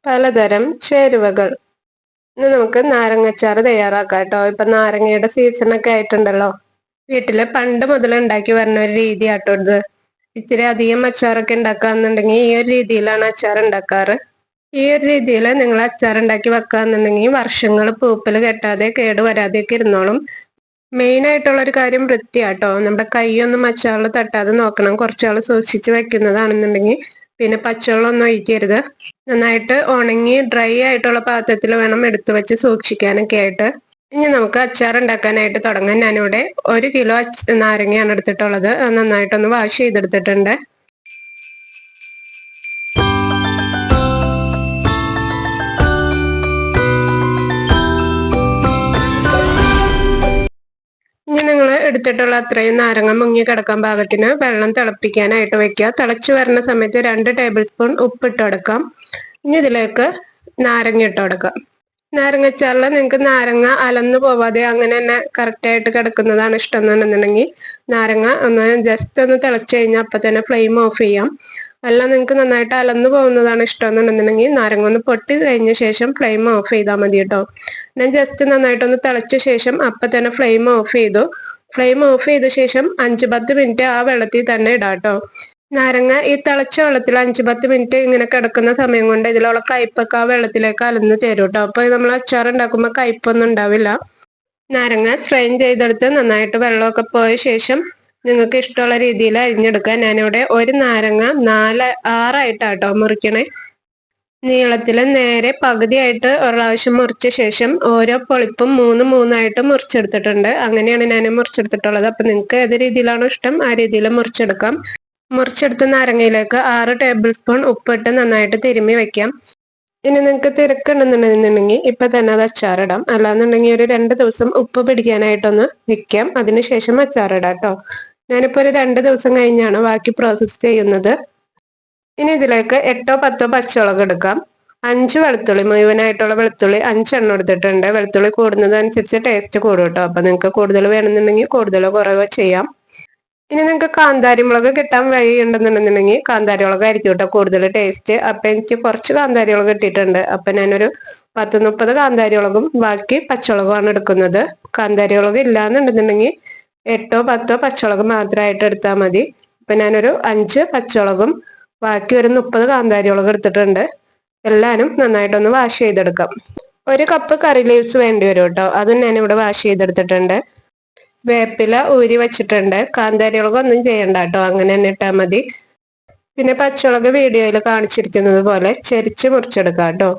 പലതരം ചേരുവകൾ. ഇന്ന് നമുക്ക് നാരങ്ങച്ചാറ് തയ്യാറാക്കാം കേട്ടോ. ഇപ്പൊ നാരങ്ങയുടെ സീസണൊക്കെ ആയിട്ടുണ്ടല്ലോ. വീട്ടില് പണ്ട് മുതൽ ഉണ്ടാക്കി വരുന്ന ഒരു രീതി ആട്ടോ ഇത്. ഇച്ചിരി അധികം അച്ചാറൊക്കെ ഉണ്ടാക്കാന്നുണ്ടെങ്കിൽ ഈ ഒരു രീതിയിലാണ് അച്ചാർ ഉണ്ടാക്കാറ്. ഈ ഒരു രീതിയിൽ നിങ്ങൾ അച്ചാർ ഉണ്ടാക്കി വെക്കാന്നുണ്ടെങ്കിൽ വർഷങ്ങൾ പൂപ്പൽ കെട്ടാതെ കേട് വരാതെയൊക്കെ ഇരുന്നോളും. മെയിൻ ആയിട്ടുള്ള ഒരു കാര്യം വൃത്തിയാട്ടോ. നമ്മുടെ കൈയൊന്നും അച്ചാറിൽ തട്ടാതെ നോക്കണം. കുറച്ചാൾ സൂക്ഷിച്ച് വെക്കുന്നതാണെന്നുണ്ടെങ്കിൽ പിന്നെ പച്ചവെള്ളം ഒന്നും ഒഴിക്കരുത്. നന്നായിട്ട് ഉണങ്ങി ഡ്രൈ ആയിട്ടുള്ള പാത്രത്തിൽ വേണം എടുത്തു വെച്ച് സൂക്ഷിക്കാനൊക്കെ ആയിട്ട്. ഇനി നമുക്ക് അച്ചാർ ഉണ്ടാക്കാനായിട്ട് തുടങ്ങാം. ഞാനിവിടെ 1 കിലോ നാരങ്ങയാണ് എടുത്തിട്ടുള്ളത്. നന്നായിട്ടൊന്ന് വാഷ് ചെയ്തെടുത്തിട്ടുണ്ട്. ഇനി നിങ്ങൾ എടുത്തിട്ടുള്ള അത്രയും നാരങ്ങ മുങ്ങി കിടക്കാൻ പാകത്തിന് വെള്ളം തിളപ്പിക്കാനായിട്ട് വെക്കുക. തിളച്ചു വരുന്ന സമയത്ത് 2 ടേബിൾ സ്പൂൺ ഉപ്പിട്ട് കൊടുക്കാം. ഇനി ഇതിലേക്ക് നാരങ്ങ ഇട്ട് കൊടുക്കാം. നാരങ്ങച്ചാറിൽ നിങ്ങൾക്ക് നാരങ്ങ അലന്നു പോവാതെ അങ്ങനെ തന്നെ കറക്റ്റായിട്ട് കിടക്കുന്നതാണ് ഇഷ്ടം എന്നുണ്ടെന്നുണ്ടെങ്കിൽ നാരങ്ങ ഒന്ന് ജസ്റ്റ് ഒന്ന് തിളച്ചു കഴിഞ്ഞാൽ അപ്പം തന്നെ ഫ്ലെയിം ഓഫ് ചെയ്യാം. അല്ല നിങ്ങൾക്ക് നന്നായിട്ട് അലന്നു പോകുന്നതാണ് ഇഷ്ടം എന്നുണ്ടെന്നുണ്ടെങ്കിൽ നാരങ്ങ ഒന്ന് പൊട്ടി കഴിഞ്ഞ ശേഷം ഫ്ലെയിം ഓഫ് ചെയ്താൽ മതി കേട്ടോ. ഞാൻ ജസ്റ്റ് നന്നായിട്ടൊന്ന് തിളച്ച ശേഷം അപ്പം തന്നെ ഫ്ലെയിം ഓഫ് ചെയ്തു. ഫ്ലെയിം ഓഫ് ചെയ്ത ശേഷം 5-10 മിനിറ്റ് ആ വെള്ളത്തിൽ തന്നെ ഇടാം കേട്ടോ. നാരങ്ങ ഈ തിളച്ച വെള്ളത്തിൽ 5-10 മിനിറ്റ് ഇങ്ങനെ കിടക്കുന്ന സമയം കൊണ്ട് ഇതിലുള്ള കയ്പ്പൊക്കെ ആ വെള്ളത്തിലേക്ക് അലന്ന് തരും കേട്ടോ. അപ്പൊ നമ്മൾ അച്ചാർ ഉണ്ടാക്കുമ്പോൾ കയ്പ്പൊന്നും ഉണ്ടാവില്ല. നാരങ്ങ സ്ട്രെയിൻ ചെയ്തെടുത്ത് നന്നായിട്ട് വെള്ളമൊക്കെ പോയ ശേഷം നിങ്ങൾക്ക് ഇഷ്ടമുള്ള രീതിയിൽ അരിഞ്ഞെടുക്കുക. ഞാനിവിടെ ഒരു നാരങ്ങ 6ആയിട്ടാട്ടോ മുറിക്കണേ. നീളത്തിൽ നേരെ പകുതിയായിട്ട് ഒരു പ്രാവശ്യം മുറിച്ച ശേഷം ഓരോ പൊളിപ്പും 3-3 മുറിച്ചെടുത്തിട്ടുണ്ട്. അങ്ങനെയാണ് ഞാൻ മുറിച്ചെടുത്തിട്ടുള്ളത്. അപ്പൊ നിങ്ങൾക്ക് ഏത് രീതിയിലാണോ ഇഷ്ടം ആ രീതിയിൽ മുറിച്ചെടുക്കാം. മുറിച്ചെടുത്ത നാരങ്ങയിലേക്ക് 6 ടേബിൾ സ്പൂൺ ഉപ്പിട്ട് നന്നായിട്ട് തിരുമ്മി വെക്കാം. ഇനി നിങ്ങൾക്ക് തിരക്കുണ്ടെന്നുണ്ടെന്നുണ്ടെങ്കിൽ ഇപ്പൊ തന്നെ അത് അച്ചാറിടാം. അല്ലാന്നുണ്ടെങ്കിൽ ഒരു 2 ദിവസം ഉപ്പ് പിടിക്കാനായിട്ടൊന്ന് വെക്കാം. അതിനുശേഷം അച്ചാറിടാം കേട്ടോ. ഞാനിപ്പോ ഒരു 2 ദിവസം കഴിഞ്ഞാണ് ബാക്കി പ്രോസസ്സ് ചെയ്യുന്നത്. ഇനി ഇതിലേക്ക് 8-10 പച്ചമുളക് എടുക്കാം. 5 വെളുത്തുള്ളി, മുഴുവനായിട്ടുള്ള വെളുത്തുള്ളി 5 എണ്ണം എടുത്തിട്ടുണ്ട്. വെളുത്തുള്ളി കൂടുന്നതനുസരിച്ച് ടേസ്റ്റ് കൂടും കേട്ടോ. അപ്പൊ നിങ്ങൾക്ക് കൂടുതൽ വേണമെന്നുണ്ടെങ്കിൽ കൂടുതലോ കുറവോ ചെയ്യാം. ഇനി നിങ്ങൾക്ക് കാന്താരി മുളക് കിട്ടാൻ വഴിയുണ്ടെന്നുണ്ടെന്നുണ്ടെങ്കിൽ കാന്താരി മുളക് ആയിരിക്കും കേട്ടോ കൂടുതൽ ടേസ്റ്റ്. അപ്പൊ എനിക്ക് കുറച്ച് കാന്താരി മുളക് കിട്ടിയിട്ടുണ്ട്. അപ്പൊ ഞാനൊരു 10-30 കാന്താരി മുളകും ബാക്കി പച്ചമുളകുമാണ് എടുക്കുന്നത്. കാന്താരി മുളക് ഇല്ലാന്നുണ്ടെന്നുണ്ടെങ്കിൽ 8-10 പച്ചമുളക് മാത്രമായിട്ട് എടുത്താൽ മതി. ഇപ്പൊ ഞാനൊരു 5 പച്ചമുളകും ബാക്കി ഒരു 30 കാന്താരി മുളക് എടുത്തിട്ടുണ്ട്. എല്ലാവരും നന്നായിട്ടൊന്ന് വാഷ് ചെയ്തെടുക്കാം. 1 കപ്പ് കറി ലീവ്സ് വേണ്ടി വരും കേട്ടോ. അതും ഞാനിവിടെ വാഷ് ചെയ്തെടുത്തിട്ടുണ്ട്. വേപ്പില ഊരി വെച്ചിട്ടുണ്ട്. കാന്താരി മുളക് ഒന്നും ചെയ്യണ്ട കേട്ടോ, അങ്ങനെ തന്നെ ഇട്ടാൽ മതി. പിന്നെ പച്ചമുളക് വീഡിയോയിൽ കാണിച്ചിരിക്കുന്നത് പോലെ ചെരിച്ച് മുറിച്ചെടുക്കാം കേട്ടോ.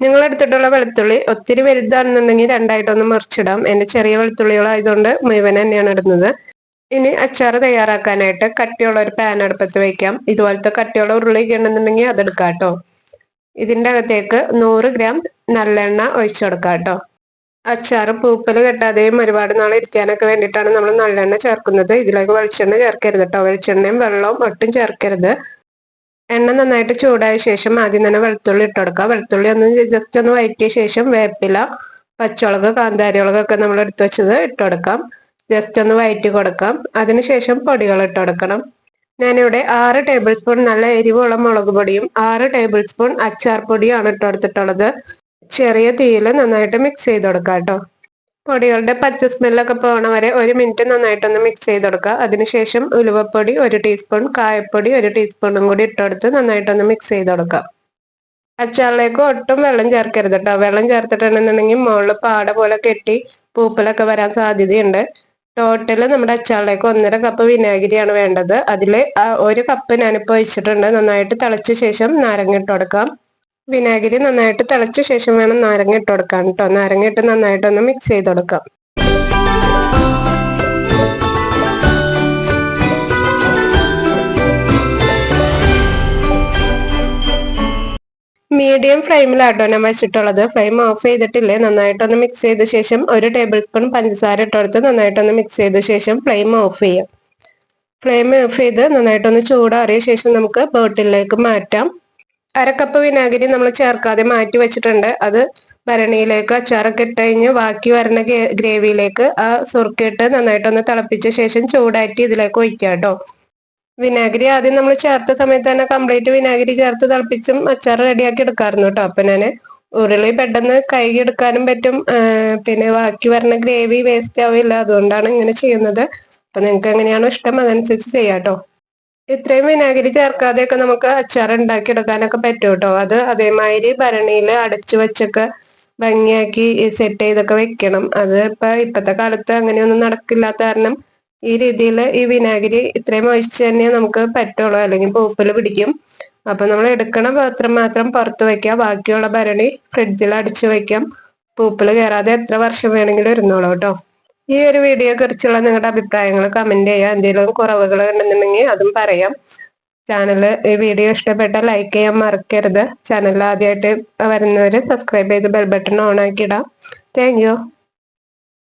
നിങ്ങൾ എടുത്തിട്ടുള്ള വെളുത്തുള്ളി ഒത്തിരി വലുതാണെന്നുണ്ടെങ്കിൽ 2ആയിട്ടൊന്ന് മുറിച്ചിടാം. എൻ്റെ ചെറിയ വെളുത്തുള്ളികളായതുകൊണ്ട് മുഴുവൻ തന്നെയാണ് ഇടുന്നത്. ഇനി അച്ചാർ തയ്യാറാക്കാനായിട്ട് കട്ടിയുള്ള ഒരു പാൻ അടുപ്പത്ത് വയ്ക്കാം. ഇതുപോലത്തെ കട്ടിയുള്ള ഉരുളിയൊക്കെ ഉണ്ടെന്നുണ്ടെങ്കിൽ അതെടുക്കാം കേട്ടോ. ഇതിൻ്റെ അകത്തേക്ക് 100 ഗ്രാം നല്ലെണ്ണ ഒഴിച്ചു കൊടുക്കാം കേട്ടോ. അച്ചാർ പൂപ്പൽ കെട്ടാതെയും ഒരുപാട് നാൾ ഇരിക്കാനൊക്കെ വേണ്ടിയിട്ടാണ് നമ്മൾ നല്ലെണ്ണ ചേർക്കുന്നത്. ഇതിലേക്ക് വെളിച്ചെണ്ണ ചേർക്കരുത് കേട്ടോ. വെളിച്ചെണ്ണയും വെള്ളവും ഒട്ടും ചേർക്കരുത്. എണ്ണ നന്നായിട്ട് ചൂടായ ശേഷം ആദ്യം തന്നെ വെളുത്തുള്ളി ഇട്ട് കൊടുക്കുക. വെളുത്തുള്ളി ഒന്ന് ജസ്റ്റ് ഒന്ന് വഴറ്റിയ ശേഷം വേപ്പില, പച്ചമുളക്, കാന്താരി മുളകൊക്കെ നമ്മൾ എടുത്തു വെച്ചത് ഇട്ട് കൊടുക്കാം. ജസ്റ്റ് ഒന്ന് വഴറ്റി കൊടുക്കാം. അതിനുശേഷം പൊടികൾ ഇട്ട് കൊടുക്കണം. ഞാനിവിടെ 6 ടേബിൾ സ്പൂൺ നല്ല എരിവുള്ള മുളക് പൊടിയും 6 ടേബിൾ സ്പൂൺ അച്ചാർ പൊടിയാണ് ഇട്ട് കൊടുത്തിട്ടുള്ളത്. ചെറിയ തീയിൽ നന്നായിട്ട് മിക്സ് ചെയ്ത് കൊടുക്കാം കേട്ടോ. പൊടികളുടെ പച്ച സ്മെല്ലൊക്കെ പോണ വരെ 1 മിനിറ്റ് നന്നായിട്ടൊന്ന് മിക്സ് ചെയ്ത് കൊടുക്കുക. അതിനുശേഷം ഉലുവപ്പൊടി 1 ടീസ്പൂൺ, കായപ്പൊടി 1 ടീസ്പൂണും കൂടി ഇട്ടെടുത്ത് നന്നായിട്ടൊന്ന് മിക്സ് ചെയ്ത് കൊടുക്കാം. അച്ചാറിലേക്ക് ഒട്ടും വെള്ളം ചേർക്കരുത് കേട്ടോ. വെള്ളം ചേർത്തിട്ടുണ്ടെന്നുണ്ടെങ്കിൽ മുകളിൽ പാട പോലെ കെട്ടി പൂപ്പലൊക്കെ വരാൻ സാധ്യതയുണ്ട്. ടോട്ടൽ നമ്മുടെ അച്ചാറിലേക്ക് 1.5 കപ്പ് വിനാഗിരിയാണ് വേണ്ടത്. അതിൽ 1 കപ്പ് ഞാനിപ്പോൾ ഒഴിച്ചിട്ടുണ്ട്. നന്നായിട്ട് തിളച്ച ശേഷം നാരങ്ങ ഇട്ട് കൊടുക്കാം. വിനാഗിരി നന്നായിട്ട് തിളച്ച ശേഷം വേണം നാരങ്ങ ഇട്ട് കൊടുക്കാൻ കേട്ടോ. നാരങ്ങ ഇട്ട് നന്നായിട്ടൊന്ന് മിക്സ് ചെയ്ത് കൊടുക്കാം. മീഡിയം ഫ്ലെയിമിലാട്ടോ ഞാൻ വെച്ചിട്ടുള്ളത്. ഫ്ലെയിം ഓഫ് ചെയ്തിട്ടില്ലേ. നന്നായിട്ടൊന്ന് മിക്സ് ചെയ്ത ശേഷം 1 ടേബിൾ സ്പൂൺ പഞ്ചസാര ഇട്ടെടുത്ത് നന്നായിട്ടൊന്ന് മിക്സ് ചെയ്ത ശേഷം ഫ്ലെയിം ഓഫ് ചെയ്യാം. ഫ്ലെയിം ഓഫ് ചെയ്ത് നന്നായിട്ടൊന്ന് ചൂടാറിയ ശേഷം നമുക്ക് ബോട്ടിലേക്ക് മാറ്റാം. 1/2 കപ്പ് വിനാഗിരി നമ്മൾ ചേർക്കാതെ മാറ്റി വെച്ചിട്ടുണ്ട്. അത് ഭരണിയിലേക്ക് അച്ചാറൊക്കെ ഇട്ട് കഴിഞ്ഞ് ബാക്കി വരുന്ന ഗ്രേവിയിലേക്ക് ആ സുർക്ക ഇട്ട് നന്നായിട്ടൊന്ന് തിളപ്പിച്ച ശേഷം ചൂടാറ്റി ഇതിലേക്ക് ഒഴിക്കാം കേട്ടോ. വിനാഗിരി ആദ്യം നമ്മൾ ചേർത്ത സമയത്ത് തന്നെ കംപ്ലീറ്റ് വിനാഗിരി ചേർത്ത് തിളപ്പിച്ചും അച്ചാർ റെഡിയാക്കി എടുക്കാറുണ്ട് കേട്ടോ. അപ്പൊ ഞാൻ ഉരുളി പെട്ടെന്ന് കഴുകി എടുക്കാനും പറ്റും, പിന്നെ ബാക്കി വരുന്ന ഗ്രേവി വേസ്റ്റ് ആവില്ല. അതുകൊണ്ടാണ് ഇങ്ങനെ ചെയ്യുന്നത്. അപ്പൊ നിങ്ങൾക്ക് എങ്ങനെയാണോ ഇഷ്ടം അതനുസരിച്ച് ചെയ്യാം കേട്ടോ. ഇത്രയും വിനാഗിരി ചേർക്കാതെയൊക്കെ നമുക്ക് അച്ചാർ ഉണ്ടാക്കി എടുക്കാനൊക്കെ പറ്റും കേട്ടോ. അത് അതേമാതിരി ഭരണിയിൽ അടച്ചു വെച്ചൊക്കെ ഭംഗിയാക്കി സെറ്റ് ചെയ്തൊക്കെ വെക്കണം. അത് ഇപ്പത്തെ കാലത്ത് അങ്ങനെയൊന്നും നടക്കില്ലാത്ത കാരണം ഈ രീതിയിൽ ഈ വിനാഗിരി ഇത്രയും ഒഴിച്ച് തന്നെ നമുക്ക് പറ്റുള്ളൂ, അല്ലെങ്കിൽ പൂപ്പൽ പിടിക്കും. അപ്പൊ നമ്മൾ എടുക്കണ പാത്രം മാത്രം പുറത്ത് വെക്കാം, ബാക്കിയുള്ള ഭരണി ഫ്രിഡ്ജിൽ അടിച്ചു വെക്കാം. പൂപ്പൽ കയറാതെ എത്ര വർഷം വേണമെങ്കിലും ഇരുന്നോളൂ കേട്ടോ. ഈ ഒരു വീഡിയോയെ കുറിച്ചുള്ള നിങ്ങളുടെ അഭിപ്രായങ്ങൾ കമന്റ് ചെയ്യുക. എന്തെങ്കിലും കുറവുകൾ ഉണ്ടെന്നുണ്ടെങ്കിൽ അതും പറയാം. ഈ വീഡിയോ ഇഷ്ടപ്പെട്ടാൽ ലൈക്ക് ചെയ്യാൻ മറക്കരുത്. ചാനൽ ആദ്യമായിട്ട് വരുന്നവര് സബ്സ്ക്രൈബ് ചെയ്ത് ബെൽ ബട്ടൺ ഓൺ ആക്കി ഇടാം. Thank you.